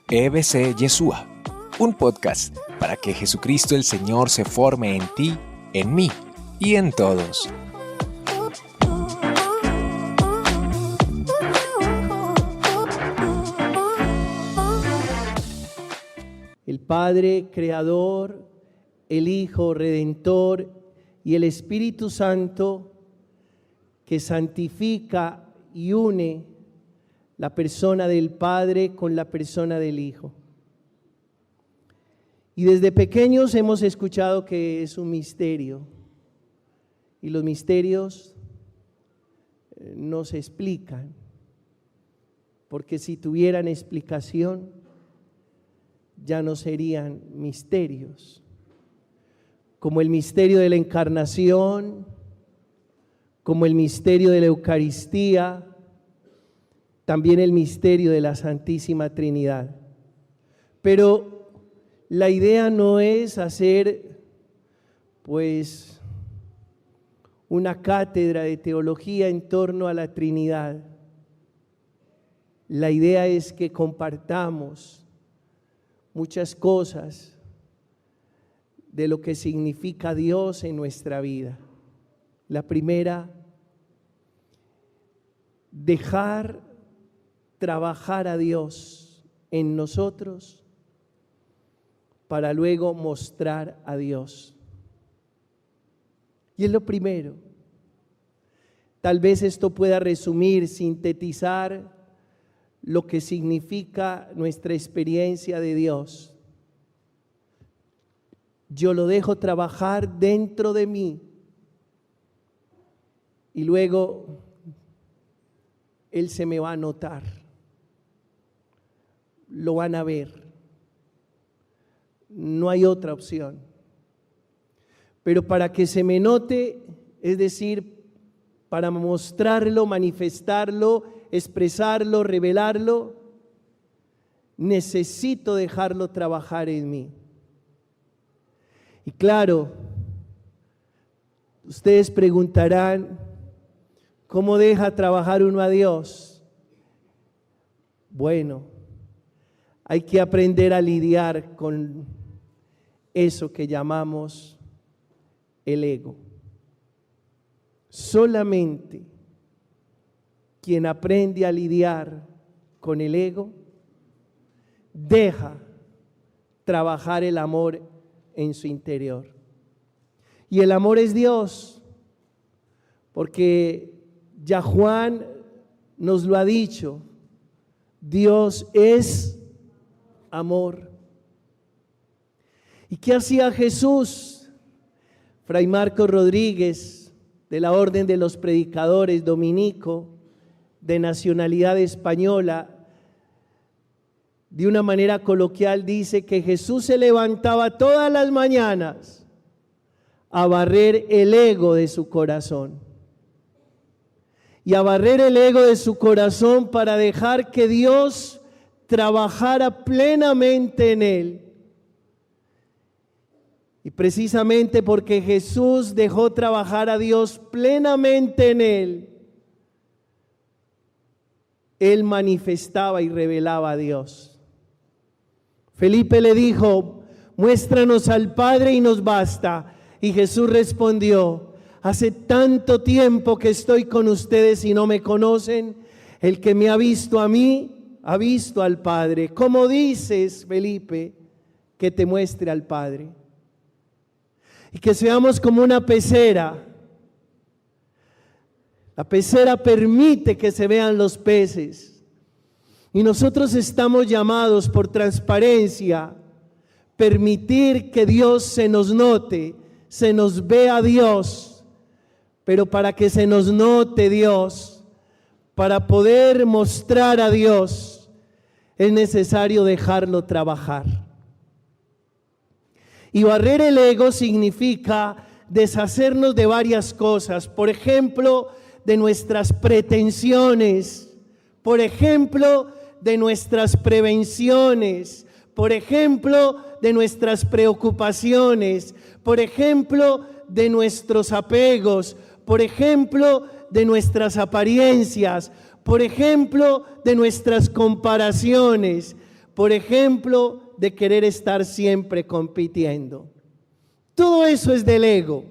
EBC Yeshua, un podcast para que Jesucristo el Señor se forme en ti, en mí y en todos. El Padre Creador, el Hijo Redentor y el Espíritu Santo que santifica y une la persona del Padre con la persona del Hijo. Y desde pequeños hemos escuchado que es un misterio. Y los misterios no se explican, porque si tuvieran explicación, ya no serían misterios. Como el misterio de la encarnación, como el misterio de la Eucaristía, también el misterio de la Santísima Trinidad. Pero la idea no es hacer, una cátedra de teología en torno a la Trinidad. La idea es que compartamos muchas cosas de lo que significa Dios en nuestra vida. La primera, dejar trabajar a Dios en nosotros para luego mostrar a Dios. Y es lo primero. Tal vez esto pueda resumir, sintetizar lo que significa nuestra experiencia de Dios. Yo lo dejo trabajar dentro de mí y luego Él se me va a notar, lo van a ver, no hay otra opción. Pero para que se me note, es decir, para mostrarlo, manifestarlo, expresarlo, revelarlo, necesito dejarlo trabajar en mí. Y claro, ustedes preguntarán, ¿cómo deja trabajar uno a Dios? Bueno, hay que aprender a lidiar con eso que llamamos el ego. Solamente quien aprende a lidiar con el ego deja trabajar el amor en su interior. Y el amor es Dios, porque ya Juan nos lo ha dicho, Dios es amor. ¿Y qué hacía Jesús? Fray Marcos Rodríguez, de la Orden de los Predicadores dominico, de nacionalidad española, de una manera coloquial dice que Jesús se levantaba todas las mañanas a barrer el ego de su corazón. Y a barrer el ego de su corazón para dejar que Dios trabajara plenamente en él. Y precisamente porque Jesús dejó trabajar a Dios plenamente en él, él manifestaba y revelaba a Dios. Felipe le dijo, muéstranos al Padre y nos basta. Y Jesús respondió, hace tanto tiempo que estoy con ustedes y no me conocen. El que me ha visto a mí, ha visto al Padre. ¿Cómo dices, Felipe, que te muestre al Padre? Y que seamos como una pecera. La pecera permite que se vean los peces. Y nosotros estamos llamados por transparencia, permitir que Dios se nos note, se nos vea Dios. Pero para que se nos note Dios, para poder mostrar a Dios, es necesario dejarlo trabajar. Y barrer el ego significa deshacernos de varias cosas. Por ejemplo, de nuestras pretensiones. Por ejemplo, de nuestras prevenciones. Por ejemplo, de nuestras preocupaciones. Por ejemplo, de nuestros apegos. Por ejemplo, de nuestras apariencias. Por ejemplo, de nuestras comparaciones. por ejemplo, de querer estar siempre compitiendo. Todo eso es del ego.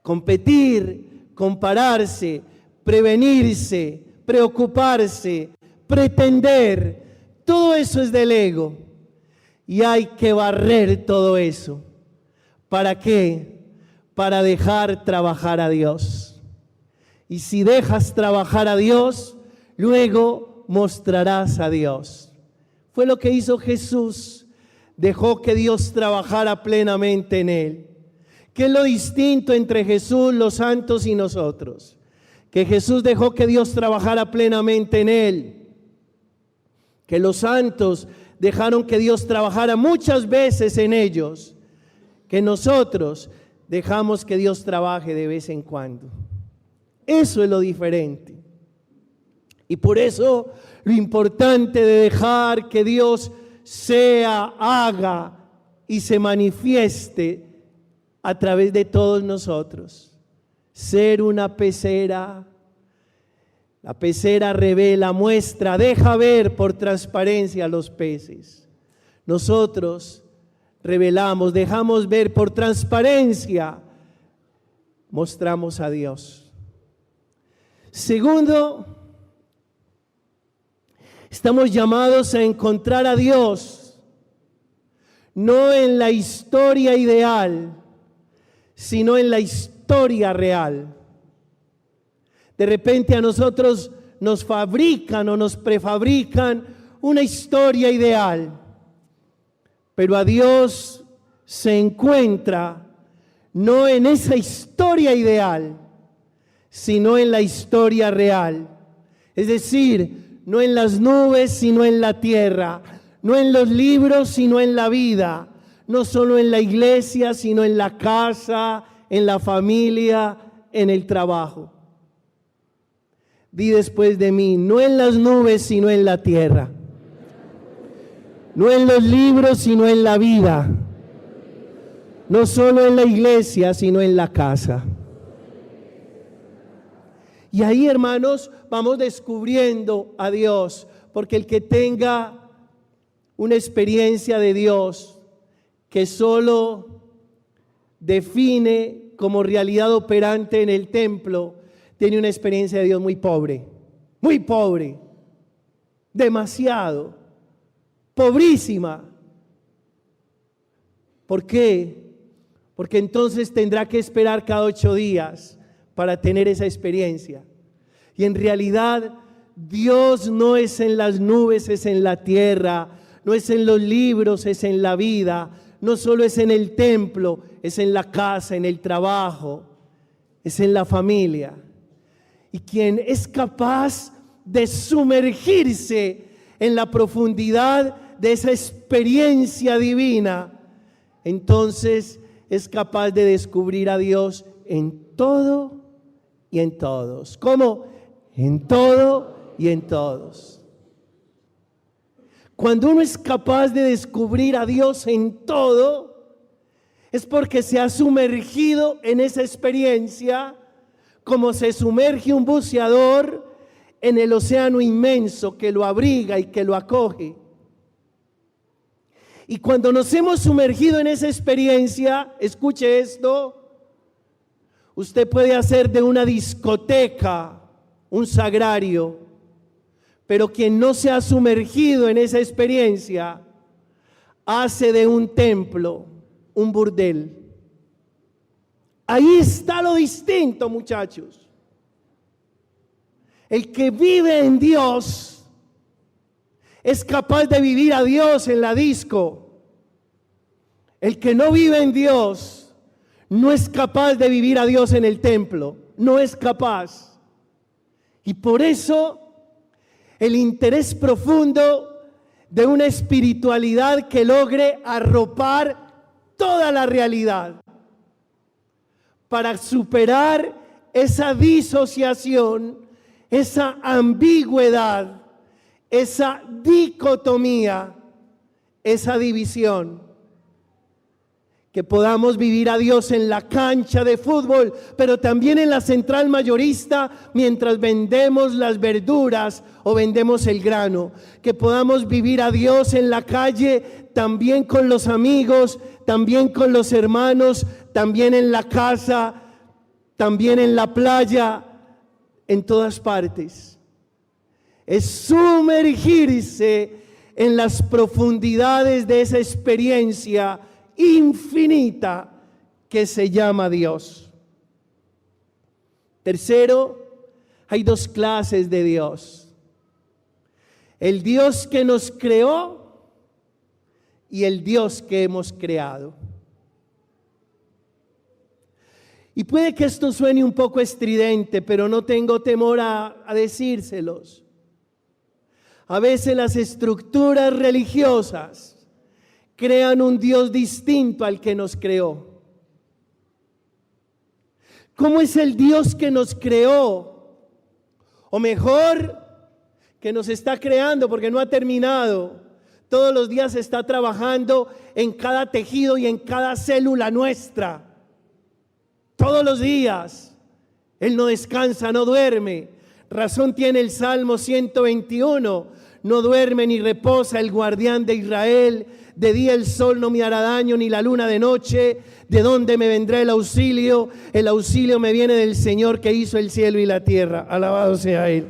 Competir, compararse, prevenirse, preocuparse, pretender, todo eso es del ego. Y hay que barrer todo eso. ¿Para qué? Para dejar trabajar a Dios. Y si dejas trabajar a Dios, luego mostrarás a Dios. Fue lo que hizo Jesús. Dejó que Dios trabajara plenamente en él. ¿Qué es lo distinto entre Jesús, los santos y nosotros? Que Jesús dejó que Dios trabajara plenamente en él. Que los santos dejaron que Dios trabajara muchas veces en ellos. Que nosotros dejamos que Dios trabaje de vez en cuando. Eso es lo diferente. Y por eso lo importante de dejar que Dios sea, haga y se manifieste a través de todos nosotros. Ser una pecera. La pecera revela, muestra, deja ver por transparencia a los peces. Nosotros revelamos, dejamos ver por transparencia, mostramos a Dios. Segundo, estamos llamados a encontrar a Dios, no en la historia ideal, sino en la historia real. De repente a nosotros nos fabrican o nos prefabrican una historia ideal, pero a Dios se encuentra no en esa historia ideal, sino en la historia real. Es decir, no en las nubes, sino en la tierra, no en los libros, sino en la vida, no solo en la iglesia, sino en la casa, en la familia, en el trabajo. Di después de mí, no en las nubes, sino en la tierra. No en los libros, sino en la vida. No solo en la iglesia, sino en la casa. Y ahí, hermanos, vamos descubriendo a Dios, porque el que tenga una experiencia de Dios que solo define como realidad operante en el templo, tiene una experiencia de Dios muy pobre, demasiado, pobrísima. ¿Por qué? Porque entonces tendrá que esperar cada 8 días para tener esa experiencia. Y en realidad Dios no es en las nubes, es en la tierra, no es en los libros, es en la vida, no solo es en el templo, es en la casa, en el trabajo, es en la familia. Y quien es capaz de sumergirse en la profundidad de esa experiencia divina, entonces es capaz de descubrir a Dios en todo y en todos. ¿Cómo? En todo y en todos. Cuando uno es capaz de descubrir a Dios en todo, es porque se ha sumergido en esa experiencia, como se sumerge un buceador en el océano inmenso que lo abriga y que lo acoge. Y cuando nos hemos sumergido en esa experiencia, escuche esto, usted puede hacer de una discoteca un sagrario, pero quien no se ha sumergido en esa experiencia, hace de un templo un burdel. Ahí está lo distinto, muchachos. El que vive en Dios es capaz de vivir a Dios en la disco. El que no vive en Dios no es capaz de vivir a Dios en el templo. No es capaz. Y por eso el interés profundo de una espiritualidad que logre arropar toda la realidad, para superar esa disociación, esa ambigüedad, esa dicotomía, esa división Que podamos vivir a Dios en la cancha de fútbol, pero también en la central mayorista mientras vendemos las verduras o vendemos el grano. Que podamos vivir a Dios en la calle, también con los amigos, también con los hermanos, también en la casa, también en la playa, en todas partes. Es sumergirse en las profundidades de esa experiencia infinita que se llama Dios. Tercero, hay dos clases de Dios: el Dios que nos creó y el Dios que hemos creado. Y puede que esto suene un poco estridente, pero no tengo temor a decírselos. A veces las estructuras religiosas crean un Dios distinto al que nos creó. ¿Cómo es el Dios que nos creó? O mejor, que nos está creando, porque no ha terminado. Todos los días está trabajando en cada tejido y en cada célula nuestra. Todos los días. Él no descansa, no duerme. Razón tiene el Salmo 121. No duerme ni reposa el guardián de Israel. De día el sol no me hará daño, ni la luna de noche. ¿De dónde me vendrá el auxilio? El auxilio me viene del Señor que hizo el cielo y la tierra. Alabado sea Él.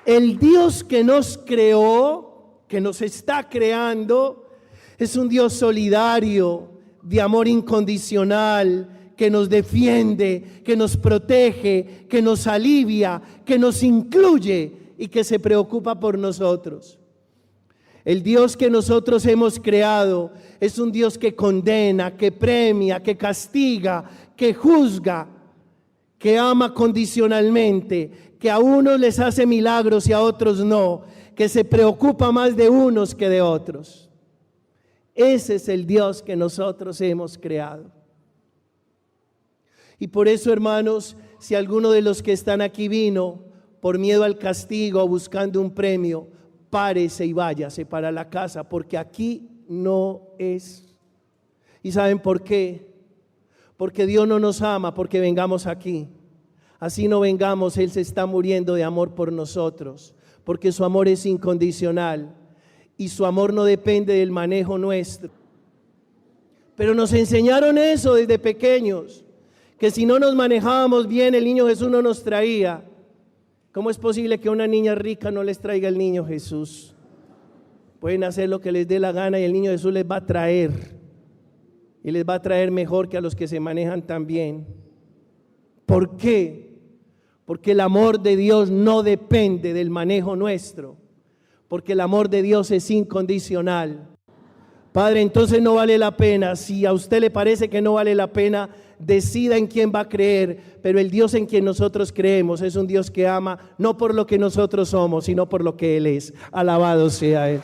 El Dios que nos creó, que nos está creando, es un Dios solidario, de amor incondicional, que nos defiende, que nos protege, que nos alivia, que nos incluye y que se preocupa por nosotros. El Dios que nosotros hemos creado es un Dios que condena, que premia, que castiga, que juzga, que ama condicionalmente, que a unos les hace milagros y a otros no, que se preocupa más de unos que de otros. Ese es el Dios que nosotros hemos creado. Y por eso, hermanos, si alguno de los que están aquí vino por miedo al castigo o buscando un premio, párese y váyase para la casa, porque aquí no es. ¿Y saben por qué? Porque Dios no nos ama porque vengamos aquí. Así no vengamos, Él se está muriendo de amor por nosotros, porque su amor es incondicional y su amor no depende del manejo nuestro. Pero nos enseñaron eso desde pequeños, que si no nos manejábamos bien, el niño Jesús no nos traía. ¿Cómo es posible que una niña rica no les traiga el niño Jesús? Pueden hacer lo que les dé la gana y el niño Jesús les va a traer. Y les va a traer mejor que a los que se manejan tan bien. ¿Por qué? Porque el amor de Dios no depende del manejo nuestro. Porque el amor de Dios es incondicional. Padre, entonces no vale la pena. Si a usted le parece que no vale la pena, decida en quién va a creer, pero el Dios en quien nosotros creemos es un Dios que ama no por lo que nosotros somos, sino por lo que Él es. Alabado sea Él.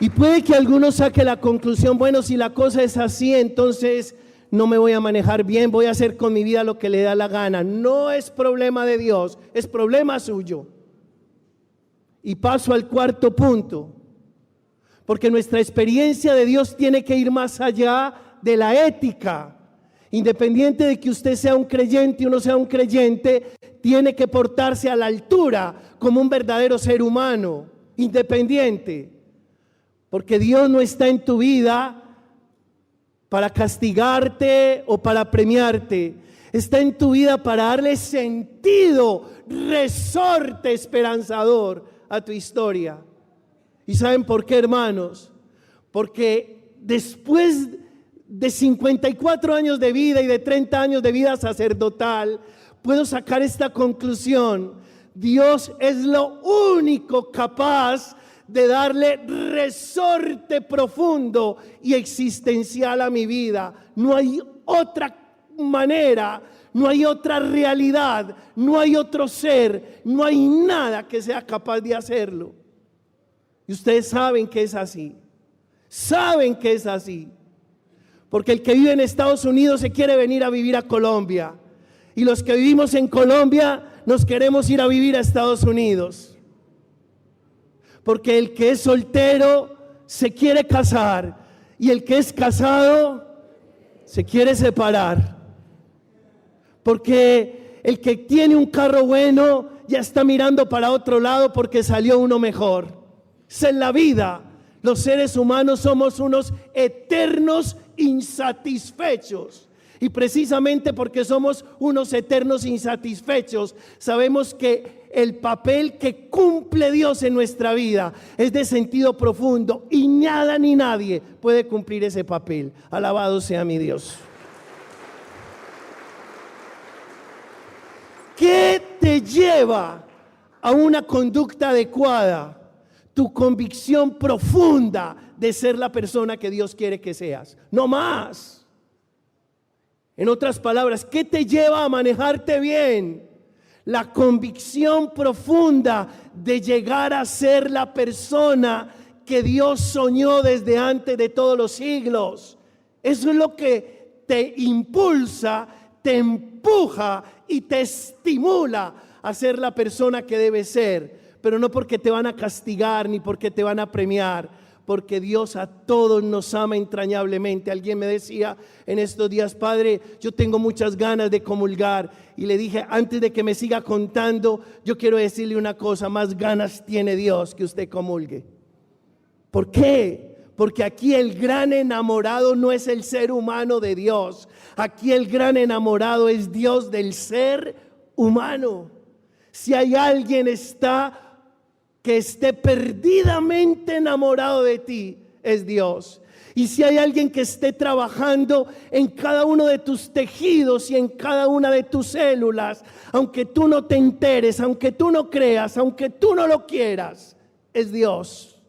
Y puede que alguno saque la conclusión, bueno, si la cosa es así, entonces no me voy a manejar bien, voy a hacer con mi vida lo que le da la gana. No es problema de Dios, es problema suyo. Y paso al cuarto punto. Porque nuestra experiencia de Dios tiene que ir más allá de la ética. Independiente de que usted sea un creyente y uno sea un creyente, tiene que portarse a la altura como un verdadero ser humano, independiente. Porque Dios no está en tu vida para castigarte o para premiarte. Está en tu vida para darle sentido, resorte esperanzador a tu historia. ¿Y saben por qué, hermanos? Porque después de 54 años de vida y de 30 años de vida sacerdotal, puedo sacar esta conclusión: Dios es lo único capaz de darle resorte profundo y existencial a mi vida. No hay otra manera, no hay otra realidad, no hay otro ser, no hay nada que sea capaz de hacerlo. Y ustedes saben que es así. Saben que es así. Porque el que vive en Estados Unidos se quiere venir a vivir a Colombia. Y los que vivimos en Colombia nos queremos ir a vivir a Estados Unidos. Porque el que es soltero se quiere casar y el que es casado se quiere separar. Porque el que tiene un carro bueno ya está mirando para otro lado porque salió uno mejor. Esa es la vida. Los seres humanos somos unos eternos insatisfechos. Y precisamente porque somos unos eternos insatisfechos, sabemos que el papel que cumple Dios en nuestra vida es de sentido profundo y nada ni nadie puede cumplir ese papel. Alabado sea mi Dios. ¿Qué te lleva a una conducta adecuada? Tu convicción profunda de ser la persona que Dios quiere que seas. No más. En otras palabras, ¿qué te lleva a manejarte bien? La convicción profunda de llegar a ser la persona que Dios soñó desde antes de todos los siglos. Eso es lo que te impulsa, te empuja y te estimula a ser la persona que debes ser. Pero no porque te van a castigar ni porque te van a premiar, porque Dios a todos nos ama entrañablemente. Alguien me decía en estos días: Padre, yo tengo muchas ganas de comulgar. Y le dije, antes de que me siga contando, yo quiero decirle una cosa: más ganas tiene Dios que usted comulgue. ¿Por qué? Porque aquí el gran enamorado no es el ser humano de Dios. Aquí el gran enamorado es Dios del ser humano. Si hay alguien que esté perdidamente enamorado de ti, es Dios. Y si hay alguien que esté trabajando en cada uno de tus tejidos y en cada una de tus células, aunque tú no te enteres, aunque tú no creas, aunque tú no lo quieras, es Dios.